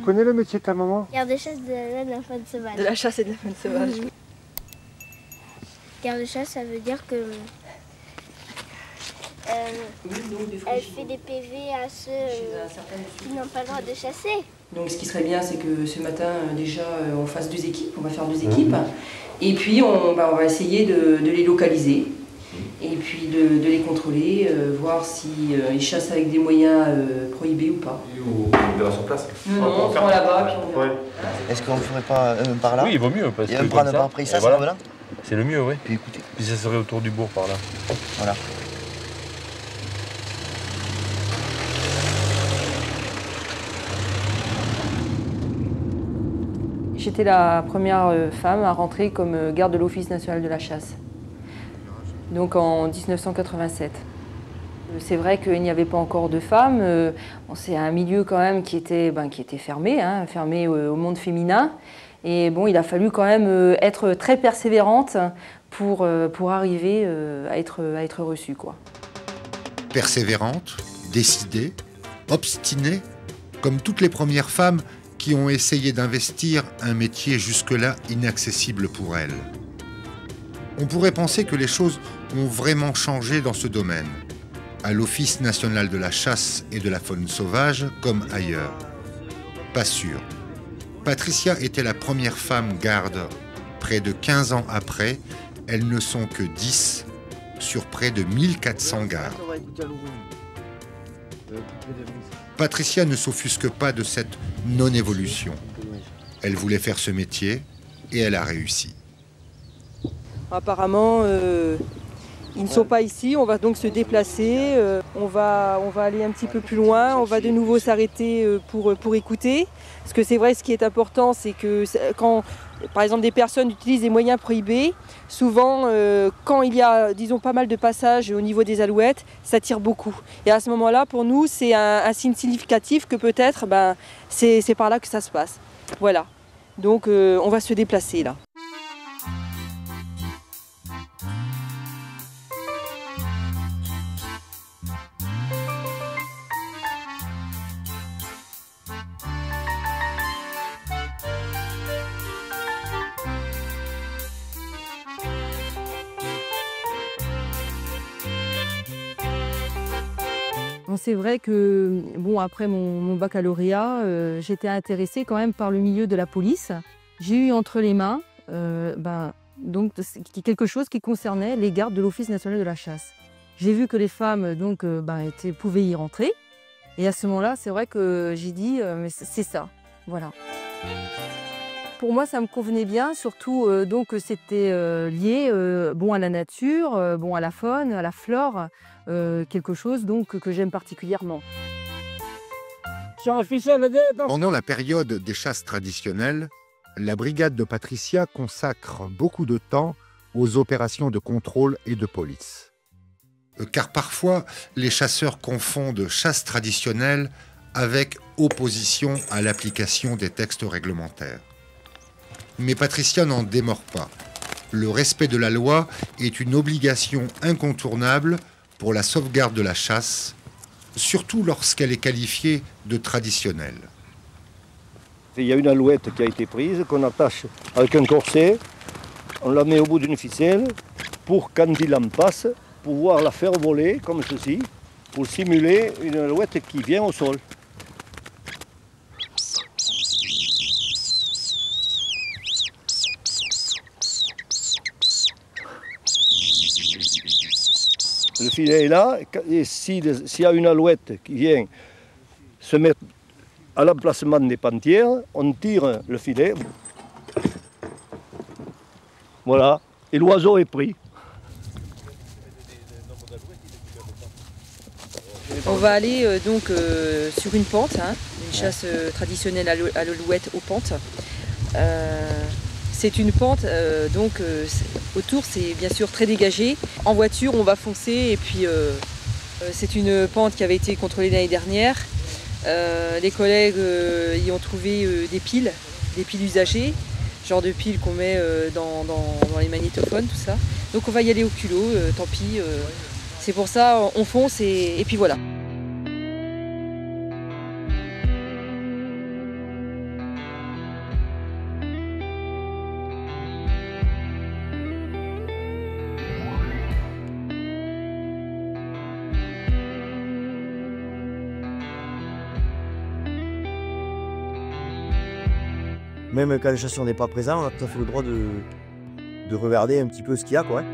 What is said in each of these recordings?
Tu connais le métier de ta maman? Garde-chasse de la faune sauvage. De la chasse et de la faune sauvage. Garde-chasse, ça veut dire que elle fait des PV à ceux qui n'ont pas le droit de chasser. Donc ce qui serait bien, c'est que ce matin, déjà, on fasse 2 équipes, on va faire 2 équipes. Et puis on va essayer de les localiser. Et puis de les contrôler, voir s'ils chassent avec des moyens prohibés ou pas. Ou on verra sur place. Non, on prend là-bas, puis on verra. Est-ce qu'on ne ferait pas par là? Oui, il vaut mieux. Parce et que prendre par après ça, voilà. ça va là? C'est le mieux, oui. Puis écoutez. Puis ça serait autour du bourg par là. Voilà. J'étais la première femme à rentrer comme garde de l'Office national de la chasse, donc en 1987. C'est vrai qu'il n'y avait pas encore de femmes, c'est un milieu quand même qui était fermé, hein, fermé au monde féminin. Et bon, il a fallu quand même être très persévérante pour arriver à être reçue, quoi. Persévérante, décidée, obstinée, comme toutes les premières femmes qui ont essayé d'investir un métier jusque-là inaccessible pour elles. On pourrait penser que les choses ont vraiment changé dans ce domaine, à l'Office national de la chasse et de la faune sauvage comme ailleurs. Pas sûr. Patricia était la première femme garde. Près de 15 ans après, elles ne sont que 10 sur près de 1400 gardes. Patricia ne s'offusque pas de cette non-évolution. Elle voulait faire ce métier et elle a réussi. Apparemment, ils ne sont pas ici, on va donc se déplacer, on va aller un petit peu plus loin, on va de nouveau s'arrêter pour écouter. Parce que c'est vrai, ce qui est important, c'est que quand, par exemple, des personnes utilisent des moyens prohibés, souvent, quand il y a, disons, pas mal de passages au niveau des alouettes, ça tire beaucoup. Et à ce moment-là, pour nous, c'est un signe significatif que peut-être, c'est par là que ça se passe. Voilà. Donc, on va se déplacer là. C'est vrai que, bon, après mon baccalauréat, j'étais intéressée quand même par le milieu de la police. J'ai eu entre les mains donc, quelque chose qui concernait les gardes de l'Office national de la chasse. J'ai vu que les femmes donc, pouvaient y rentrer. Et à ce moment-là, c'est vrai que j'ai dit, mais c'est ça, voilà. Pour moi, ça me convenait bien, surtout donc c'était lié à la nature, à la faune, à la flore, quelque chose donc que j'aime particulièrement. Pendant la période des chasses traditionnelles, la brigade de Patricia consacre beaucoup de temps aux opérations de contrôle et de police. Car parfois, les chasseurs confondent chasse traditionnelle avec opposition à l'application des textes réglementaires. Mais Patricia n'en démord pas. Le respect de la loi est une obligation incontournable pour la sauvegarde de la chasse, surtout lorsqu'elle est qualifiée de traditionnelle. Il y a une alouette qui a été prise, qu'on attache avec un corset, on la met au bout d'une ficelle pour, quand il en passe, pouvoir la faire voler comme ceci, pour simuler une alouette qui vient au sol. Le filet est là, et s'il y a une alouette qui vient se mettre à l'emplacement des pantières, on tire le filet. Voilà, et l'oiseau est pris. On va aller donc sur une pente, hein, une chasse traditionnelle à l'alouette aux pentes. C'est une pente, donc autour c'est bien sûr très dégagé. En voiture on va foncer et puis c'est une pente qui avait été contrôlée l'année dernière. Les collègues y ont trouvé des piles usagées, genre de piles qu'on met dans les magnétophones, tout ça. Donc on va y aller au culot, tant pis. C'est pour ça on fonce et puis voilà. Même quand le chasseur n'est pas présent, on a tout à fait le droit de regarder un petit peu ce qu'il y a, quoi.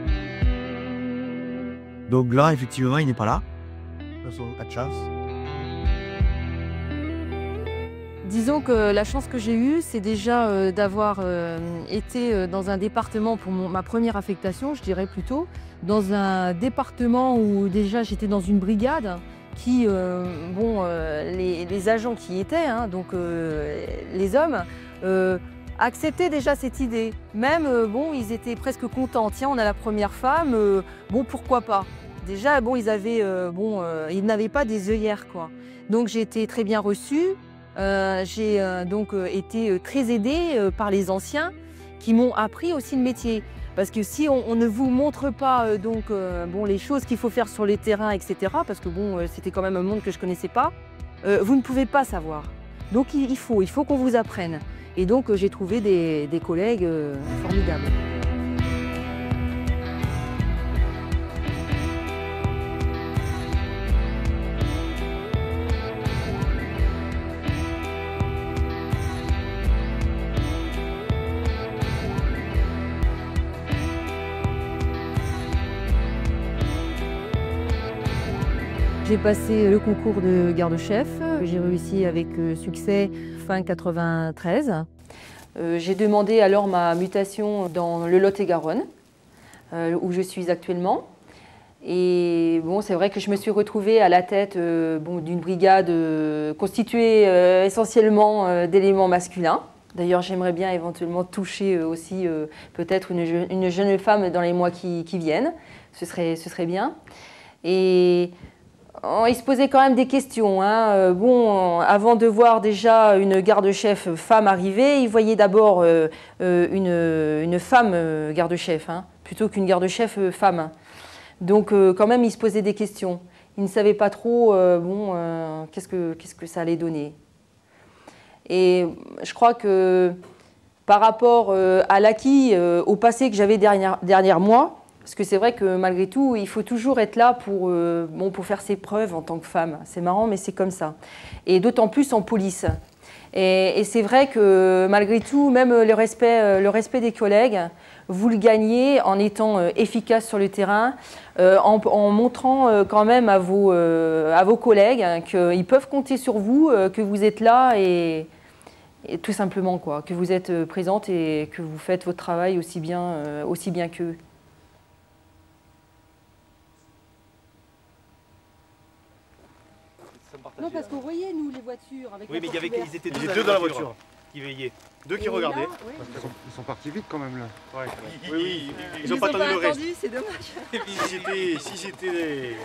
Donc là, effectivement, il n'est pas là. De toute façon, pas de chance. Disons que la chance que j'ai eue, c'est déjà d'avoir été dans un département pour ma première affectation, je dirais plutôt, dans un département où déjà j'étais dans une brigade qui, les agents qui y étaient, hein, donc les hommes, acceptaient déjà cette idée. Même, ils étaient presque contents. Tiens, on a la première femme, pourquoi pas. Déjà, ils avaient, ils n'avaient pas des œillères, quoi. Donc j'ai été très bien reçue. J'ai donc été très aidée par les anciens qui m'ont appris aussi le métier. Parce que si on ne vous montre pas les choses qu'il faut faire sur les terrains, etc., parce que c'était quand même un monde que je ne connaissais pas, vous ne pouvez pas savoir. Donc il faut qu'on vous apprenne. Et donc j'ai trouvé des collègues formidables. J'ai passé le concours de garde-chef. J'ai réussi avec succès fin 93. J'ai demandé alors ma mutation dans le Lot-et-Garonne, où je suis actuellement. Et c'est vrai que je me suis retrouvée à la tête d'une brigade constituée essentiellement d'éléments masculins. D'ailleurs, j'aimerais bien éventuellement toucher aussi peut-être une jeune femme dans les mois qui viennent. Ce serait bien. Et il se posait quand même des questions. Hein. Avant de voir déjà une garde-chef femme arriver, il voyait d'abord une femme garde-chef, hein, plutôt qu'une garde-chef femme. Donc quand même, il se posait des questions. Il ne savait pas trop qu'est-ce que ça allait donner. Et je crois que par rapport à l'acquis, au passé que j'avais derrière moi, parce que c'est vrai que malgré tout, il faut toujours être là pour faire ses preuves en tant que femme. C'est marrant, mais c'est comme ça. Et d'autant plus en police. Et c'est vrai que malgré tout, même le respect des collègues, vous le gagnez en étant efficace sur le terrain, en montrant quand même à vos collègues hein, qu'ils peuvent compter sur vous, que vous êtes là et tout simplement, quoi, que vous êtes présente et que vous faites votre travail aussi bien qu'eux. Non, parce qu'on voyait, nous, les voitures. Avec oui, mais ils étaient deux dans la voiture qui veillaient. Deux qui regardaient. Là, ouais. Ils sont partis vite quand même là. Ouais. Oui, ils n'ont pas attendu le reste. C'est dommage. Et puis si c'était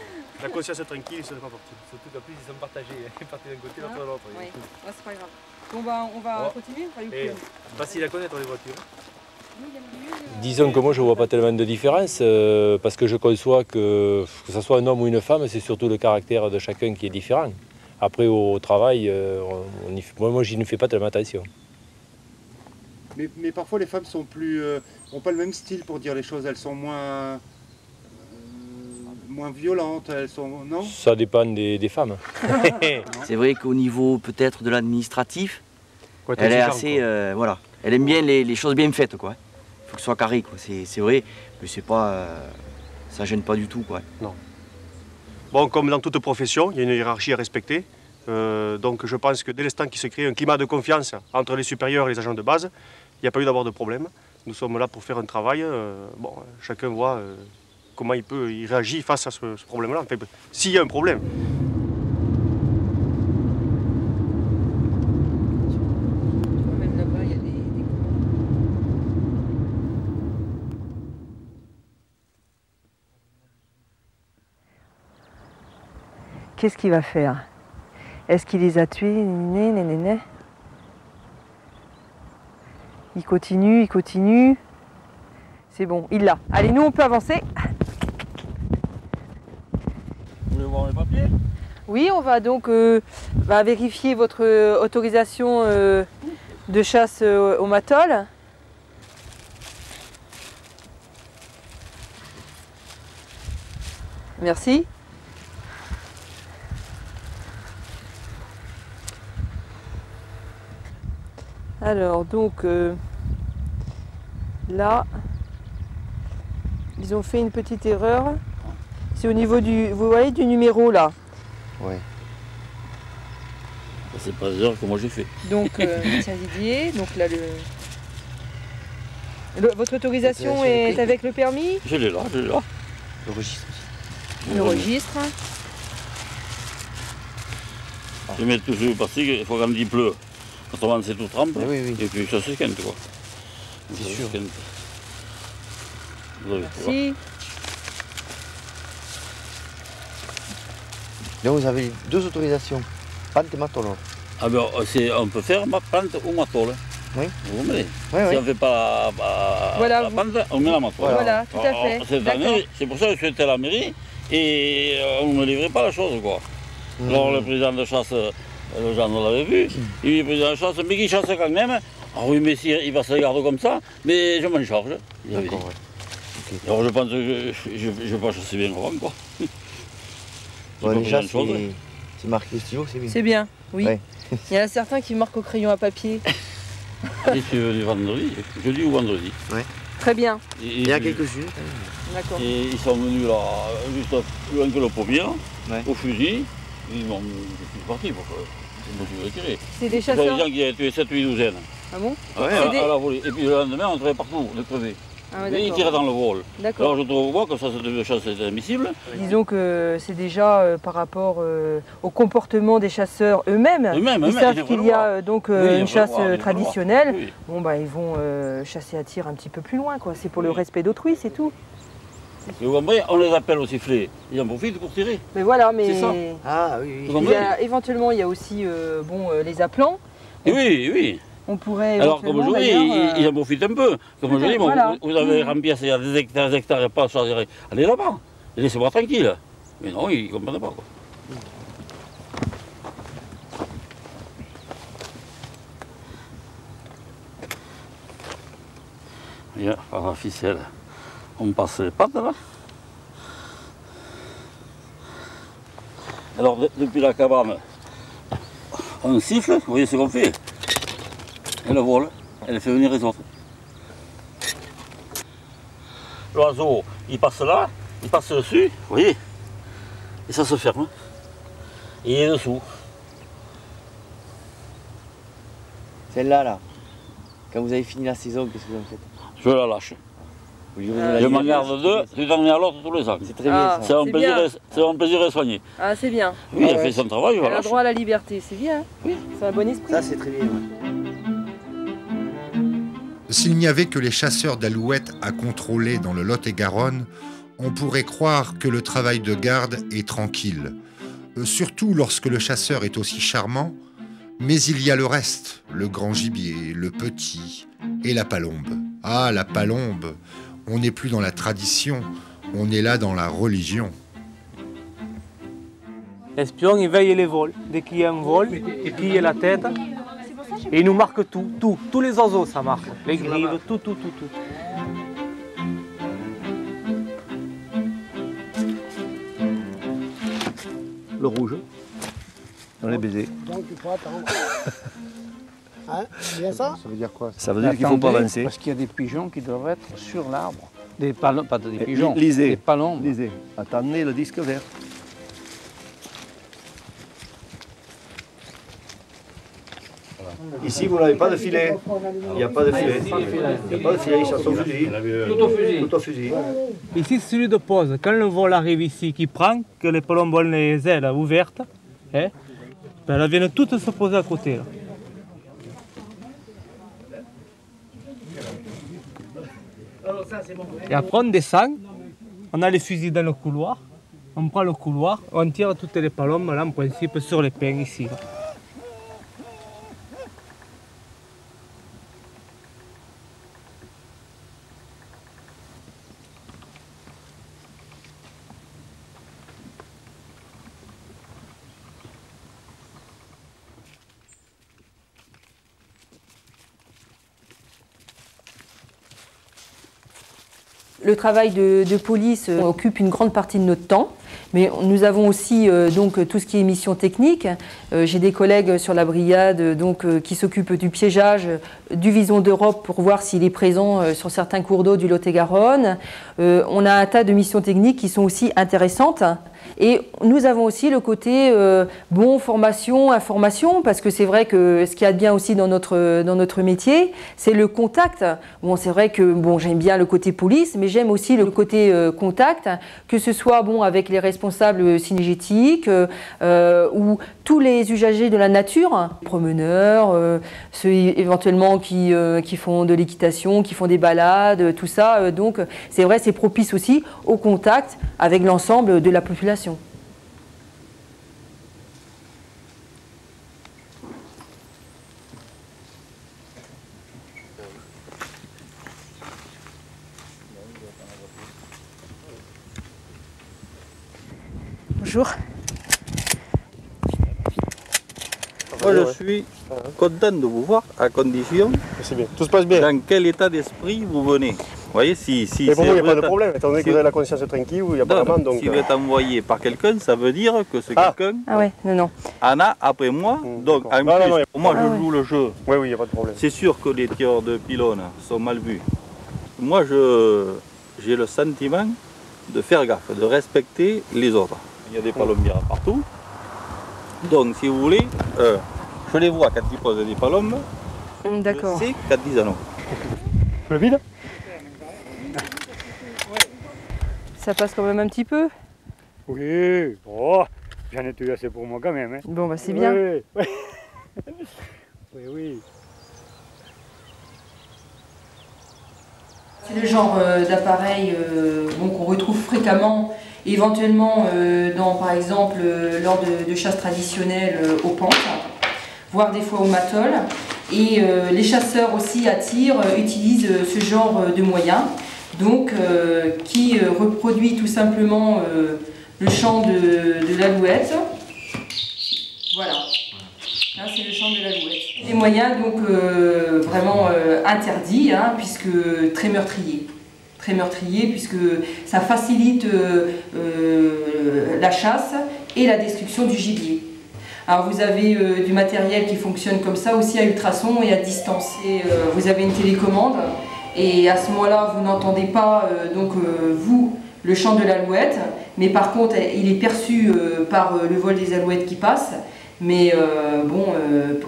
la conscience tranquille, ils ne seraient pas partis. Surtout qu'en plus ils sont partagés. Ils partent d'un côté, l'autre de l'autre. Oui, c'est pas grave. On va continuer. Facile à connaître les voitures. Disons que moi je ne vois pas tellement de différence parce que je conçois que ce soit un homme ou une femme, c'est surtout le caractère de chacun qui est différent. Après au travail, moi je ne fais pas tellement attention. Mais parfois les femmes sont n'ont pas le même style pour dire les choses, elles sont moins violentes, elles sont, non? Ça dépend des femmes. C'est vrai qu'au niveau peut-être de l'administratif, elle est assez, voilà, elle aime bien les choses bien faites, quoi. Il faut que ce soit carré, quoi. C'est vrai, mais c'est pas, ça gêne pas du tout, quoi. Non. Bon, comme dans toute profession, il y a une hiérarchie à respecter. Donc je pense que dès l'instant qu'il se crée un climat de confiance entre les supérieurs et les agents de base, il n'y a pas eu d'avoir de problème. Nous sommes là pour faire un travail. Chacun voit comment il réagit face à ce problème-là. Enfin, s'il y a un problème. Qu'est-ce qu'il va faire? Est-ce qu'il les a tués? Il continue. C'est bon, il l'a. Allez, nous on peut avancer. Vous voulez voir les papiers? Oui, on va donc vérifier votre autorisation de chasse au Mattol. Merci. Alors, donc, là, ils ont fait une petite erreur. C'est au niveau du, vous voyez, du numéro, là. Ouais. C'est pas l'erreur que moi j'ai fait. Donc, médecin Didier, donc là, votre autorisation est avec le permis? Je l'ai là, je l'ai là. Le registre aussi. Le registre. Je mets tout sur le plastique, il faut quand il pleut. Autrement c'est tout trempe. Oui. Et puis ça se quinte quoi. C'est sûr. Merci. Là, vous avez 2 autorisations. Pente et matolor. Ah ben, on peut faire ma pente ou ma tôle. Oui. Vous voyez. Oui, Si oui. on ne fait pas Voilà, la pente, on met la matole. Voilà, tout à fait. C'est pour ça que je suis été à la mairie et on ne me livrait pas la chose quoi. Alors le président de chasse, le gendarme l'avait vu, il dit le président de chasse, mais qui chasse quand même. Ah oui, mais si, il passe la garde comme ça, mais je m'en charge. Il avait dit. D'accord, ouais. Okay. Alors je pense que je ne vais pas chasser bien avant quoi. Bon, déjà, c'est marqué stylo, c'est bien. C'est bien, oui. Ouais. Il y en a certains qui marquent au crayon à papier. Je suis venu vendredi, jeudi ou vendredi. Ouais. Très bien. Il y a quelques-unes. D'accord. Et ils sont venus là, juste plus loin que le pommier, au fusil. Ils m'ont parti pour que je me suis retiré. C'est des Il y a chasseurs. des gens qui avaient tué 7-8 douzaines. Ah bon? À la volée. Et puis le lendemain, on trouvait partout, les crevés. Ah ouais, Et ils d'accord. tiraient dans le vol. D'accord. Alors je trouve moi que ça, cette chasse est admissible. Disons que c'est déjà par rapport au comportement des chasseurs eux-mêmes. Ils savent qu'il y a donc une chasse traditionnelle. Oui. Bon bah ils vont chasser à tir un petit peu plus loin quoi. C'est pour le respect d'autrui, c'est tout. Et vous comprenez, on les appelle au sifflet. Ils en profitent pour tirer. Mais voilà, mais C'est ça. Ah oui, Vous oui. il y a, éventuellement il y a aussi les appelants. Et oui, oui. On pourrait Alors comme je vous dis, ils en profitent un peu. Comme je dis, bon, voilà. vous avez rempli, il y a des hectares, pas choisir. Allez là-bas, laissez-moi tranquille. Mais non, ils ne comprennent pas quoi. Bien, par la ficelle, on passe les pattes là. Alors depuis la cabane, on siffle, vous voyez ce qu'on fait. Elle vole, elle fait venir les autres. L'oiseau, il passe là, il passe dessus, vous voyez, et ça se ferme. Et il est dessous. Celle-là, là. Quand vous avez fini la saison, qu'est-ce que vous en faites? Je la lâche. Vous lui donnez la Je m'en liberté. garde 2, je lui en ai à l'autre tous les ans. C'est très bien ça. C'est mon plaisir à soigner. Ah c'est bien. Oui, elle fait son travail, je la Elle a lâche. droit à la liberté, c'est bien. Oui. C'est un bon esprit. Ça, c'est très bien. Ouais. S'il n'y avait que les chasseurs d'alouettes à contrôler dans le Lot-et-Garonne, on pourrait croire que le travail de garde est tranquille. Surtout lorsque le chasseur est aussi charmant, mais il y a le reste, le grand gibier, le petit et la palombe. Ah, la palombe, on n'est plus dans la tradition, on est là dans la religion. L'espion, il veille les vols. Dès qu'il y a un vol, il pille la tête et il nous marque tout. Tous les oiseaux, ça marque. Les grives, tout. Le rouge, dans les baisers. Donc il faut attendre. Hein, c'est bien ça? Ça veut dire quoi? Ça veut dire qu'il ne faut pas avancer. Parce qu'il y a des pigeons qui doivent être sur l'arbre. Des palombes, pas des pigeons, Lisez. des palombes. Lisez. Attendez le disque vert. Ici, vous n'avez pas de filet. Il n'y a pas de filet. Il n'y a pas de filet, ils chassent au fusil. Tout au fusil. Ici, c'est celui de pose. Quand le vol arrive ici, qui prend, que les palombes ont les ailes ouvertes, ben, elles viennent toutes se poser à côté. Là. Et après, on descend, on a les fusils dans le couloir, on prend le couloir, on tire toutes les palombes, là, en principe, sur les pins ici. Là. Le travail de police occupe une grande partie de notre temps, Mais nous avons aussi donc tout ce qui est mission technique. J'ai des collègues sur la brigade qui s'occupent du piégeage du vison d'Europe pour voir s'il est présent sur certains cours d'eau du Lot-et-Garonne. On a un tas de missions techniques qui sont aussi intéressantes. Et nous avons aussi le côté formation, information, parce que c'est vrai que ce qu'il y a de bien aussi dans notre métier, c'est le contact. Bon, c'est vrai que j'aime bien le côté police, mais j'aime aussi le côté contact, que ce soit avec les responsables cynégétiques ou tous les usagers de la nature, promeneurs, ceux éventuellement qui font de l'équitation, qui font des balades, tout ça. Donc c'est vrai, c'est propice aussi au contact avec l'ensemble de la population. Bonjour. Moi, je suis content de vous voir, à condition. C'est bien. Tout se passe bien. Dans quel état d'esprit vous venez? Vous voyez, si mais pour vous, il n'y a pas de problème, étant donné que vous avez la conscience tranquille, il n'y a pas vraiment. Donc, si vous êtes envoyé par quelqu'un, ça veut dire que ce quelqu'un en a après moi. Donc, en plus, moi, je joue le jeu. Oui, il n'y a pas de problème. C'est sûr que les tireurs de pylônes sont mal vus. Moi, j'ai le sentiment de faire gaffe, de respecter les autres. Il y a des palombières partout. Donc, si vous voulez, je les vois quand ils posent des palombes. D'accord. Je sais quand ils en ont. Le vide? Ça passe quand même un petit peu? Oui, j'en ai eu assez pour moi quand même. Hein. Bon, c'est bien. Oui. C'est le genre d'appareil qu'on retrouve fréquemment, éventuellement par exemple, lors de chasses traditionnelles aux pentes, voire des fois au mattol. Et les chasseurs aussi à tir utilisent ce genre de moyens. Donc, qui reproduit tout simplement le chant de l'alouette. Voilà, là c'est le chant de l'alouette. Des moyens donc vraiment interdits, puisque très meurtriers. Très meurtriers, puisque ça facilite la chasse et la destruction du gibier. Alors vous avez du matériel qui fonctionne comme ça aussi à ultrasons et à distance. Et vous avez une télécommande. Et à ce moment-là, vous n'entendez pas vous le chant de l'alouette, mais par contre, il est perçu par le vol des alouettes qui passent. Mais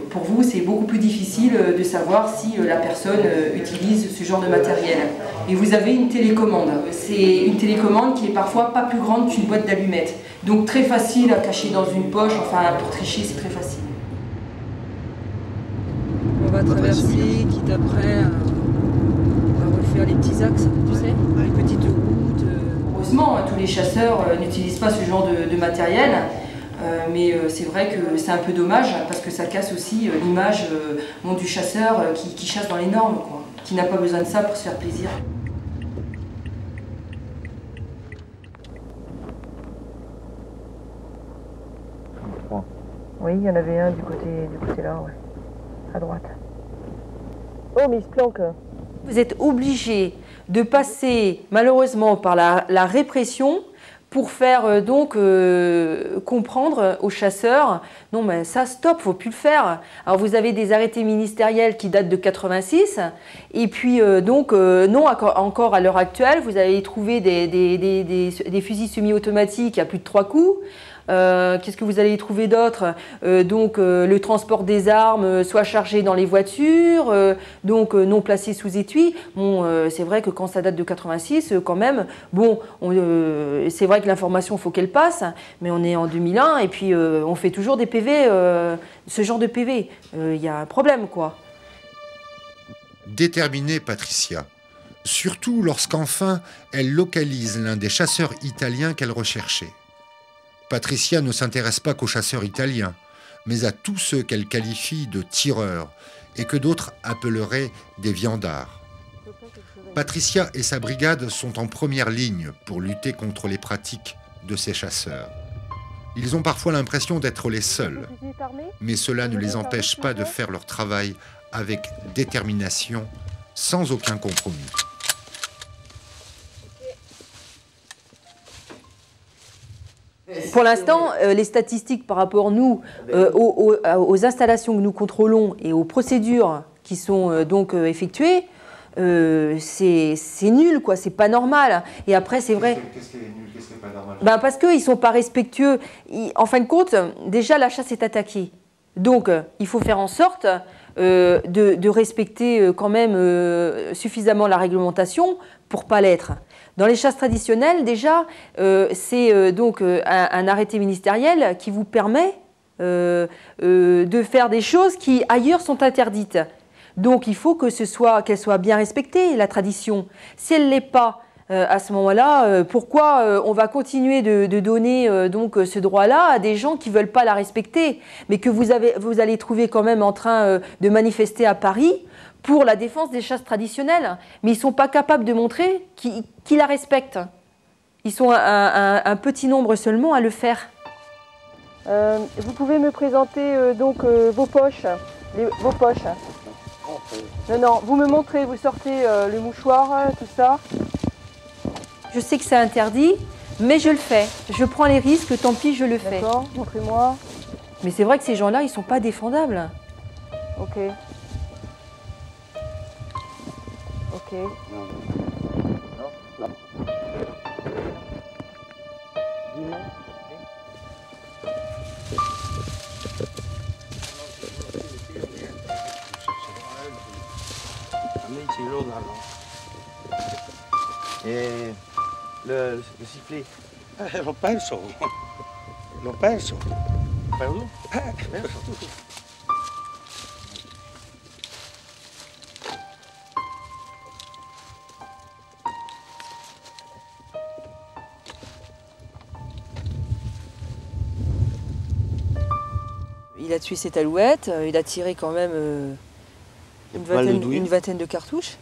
pour vous, c'est beaucoup plus difficile de savoir si la personne utilise ce genre de matériel. Et vous avez une télécommande. C'est une télécommande qui est parfois pas plus grande qu'une boîte d'allumettes. Donc très facile à cacher dans une poche. Enfin, pour tricher, c'est très facile. On va traverser, quitte après. Faire les petits axes, tu sais, les petites routes. Heureusement, tous les chasseurs n'utilisent pas ce genre de matériel, mais c'est vrai que c'est un peu dommage parce que ça casse aussi l'image du chasseur qui chasse dans les normes, qui n'a pas besoin de ça pour se faire plaisir. Oui, il y en avait un du côté là, à droite. Oh, mais il se planque. Vous êtes obligé de passer malheureusement par la répression pour faire comprendre aux chasseurs non mais ça stop, faut plus le faire. Alors vous avez des arrêtés ministériels qui datent de 86 et puis non encore à l'heure actuelle vous allez trouver des fusils semi-automatiques à plus de 3 coups. Qu'est-ce que vous allez y trouver d'autre? Le transport des armes soit chargé dans les voitures, non placé sous étui. C'est vrai que quand ça date de 86, quand même, c'est vrai que l'information, il faut qu'elle passe, mais on est en 2001 et puis on fait toujours des PV, ce genre de PV. Il y a un problème, quoi. Déterminée Patricia, surtout lorsqu'enfin elle localise l'un des chasseurs italiens qu'elle recherchait. Patricia ne s'intéresse pas qu'aux chasseurs italiens, mais à tous ceux qu'elle qualifie de tireurs et que d'autres appelleraient des viandards. Patricia et sa brigade sont en première ligne pour lutter contre les pratiques de ces chasseurs. Ils ont parfois l'impression d'être les seuls, mais cela ne les empêche pas de faire leur travail avec détermination, sans aucun compromis. Pour l'instant, les statistiques par rapport, nous, aux installations que nous contrôlons et aux procédures qui sont donc effectuées, c'est nul, quoi, c'est pas normal. Et après, c'est vrai. Qu'est-ce qui est nul, qu'est-ce qui n'est pas normal? Ben parce qu'ils ne sont pas respectueux. En fin de compte, déjà, la chasse est attaquée. Donc, il faut faire en sorte de respecter quand même suffisamment la réglementation pour ne pas l'être. Dans les chasses traditionnelles, déjà, c'est donc un arrêté ministériel qui vous permet de faire des choses qui, ailleurs, sont interdites. Donc, il faut qu'elle soit bien respectée, la tradition. Si elle ne l'est pas, à ce moment-là, pourquoi on va continuer de donner donc ce droit-là à des gens qui ne veulent pas la respecter, mais que vous allez trouver quand même en train de manifester à Paris pour la défense des chasses traditionnelles. Mais ils ne sont pas capables de montrer qu'ils la respectent. Ils sont un petit nombre seulement à le faire. Vous pouvez me présenter donc vos poches, vos poches. Non, vous me montrez, vous sortez le mouchoir, tout ça. Je sais que c'est interdit, mais je le fais. Je prends les risques, tant pis, je le fais. D'accord, montrez-moi. Mais c'est vrai que ces gens-là, ils ne sont pas défendables. Ok. Ok. Et le sifflet. L'ho perso. L'ho perso. Perdu? Perso. Il a tué cette alouette, il a tiré quand même une vingtaine de cartouches.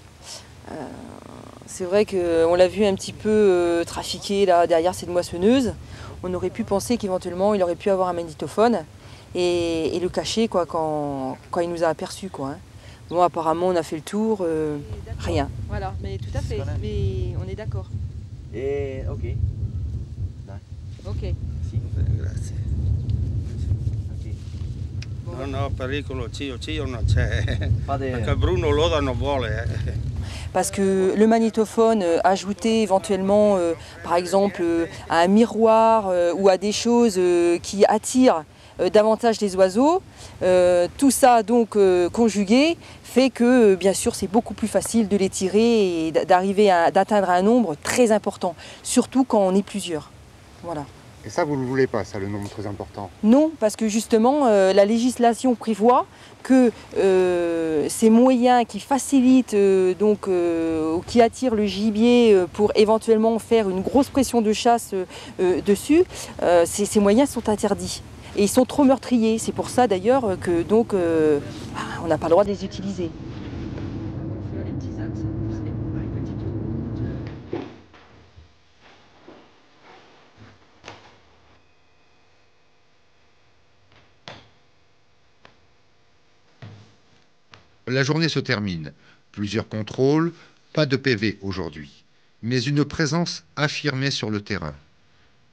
C'est vrai qu'on l'a vu un petit peu trafiquer là, derrière cette moissonneuse. On aurait pu penser qu'éventuellement il aurait pu avoir un magnétophone et le cacher quoi, quand il nous a aperçus. Quoi, hein. Bon, apparemment on a fait le tour, rien. Voilà, mais tout à fait, mais on est d'accord. Et ok. Ok. Sì, grazie. Non ho pericolo, Cio non c'è. Perché Bruno Loda non vuole. Parce que le magnétophone ajouté éventuellement, par exemple, à un miroir ou à des choses qui attirent davantage les oiseaux, tout ça donc conjugué fait que bien sûr c'est beaucoup plus facile de les tirer et d'atteindre un nombre très important, surtout quand on est plusieurs. Voilà. Et ça, vous ne le voulez pas, ça, le nombre très important? Non, parce que justement, la législation prévoit que ces moyens qui facilitent, donc, ou qui attirent le gibier pour éventuellement faire une grosse pression de chasse dessus, ces moyens sont interdits. Et ils sont trop meurtriers. C'est pour ça d'ailleurs que donc, on n'a pas le droit de les utiliser. La journée se termine. Plusieurs contrôles, pas de PV aujourd'hui, mais une présence affirmée sur le terrain.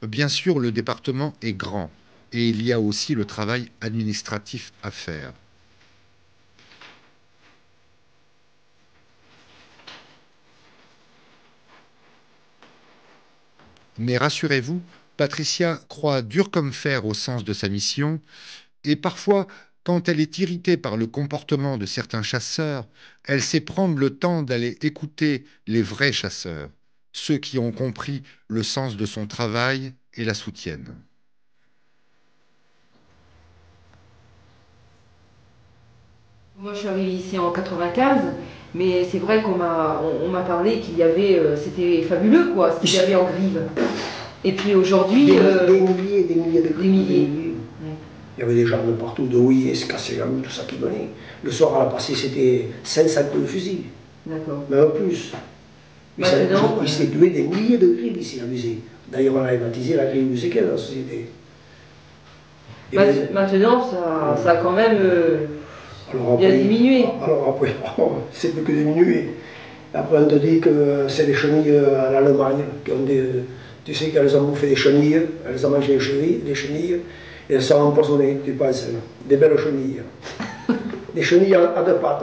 Bien sûr, le département est grand et il y a aussi le travail administratif à faire. Mais rassurez-vous, Patricia croit dur comme fer au sens de sa mission et parfois, quand elle est irritée par le comportement de certains chasseurs, elle sait prendre le temps d'aller écouter les vrais chasseurs, ceux qui ont compris le sens de son travail et la soutiennent. Moi, je suis arrivée ici en 95, mais c'est vrai qu'on m'a parlé qu'il y avait, c'était fabuleux quoi, ce qu'il y avait en grive. Et puis aujourd'hui, des milliers de grives. Des milliers. Il y avait des gens de partout, de Houillet, Scassegamou, tout ça qui venait. Le soir à la passée, c'était 500 coups de fusil. D'accord. Même plus. Il s'est tué des milliers de grives ici à musée. D'ailleurs, on avait baptisé la grive musicale dans la société. Maintenant, ça a quand même bien diminué. Alors après, c'est plus que diminué. Après, on te dit que c'est les chenilles en Allemagne qui ont Tu sais qu'elles ont bouffé des chenilles, elles ont mangé des chenilles, et elles sont empoisonnées, tu penses, des belles chenilles. Des chenilles à deux pattes.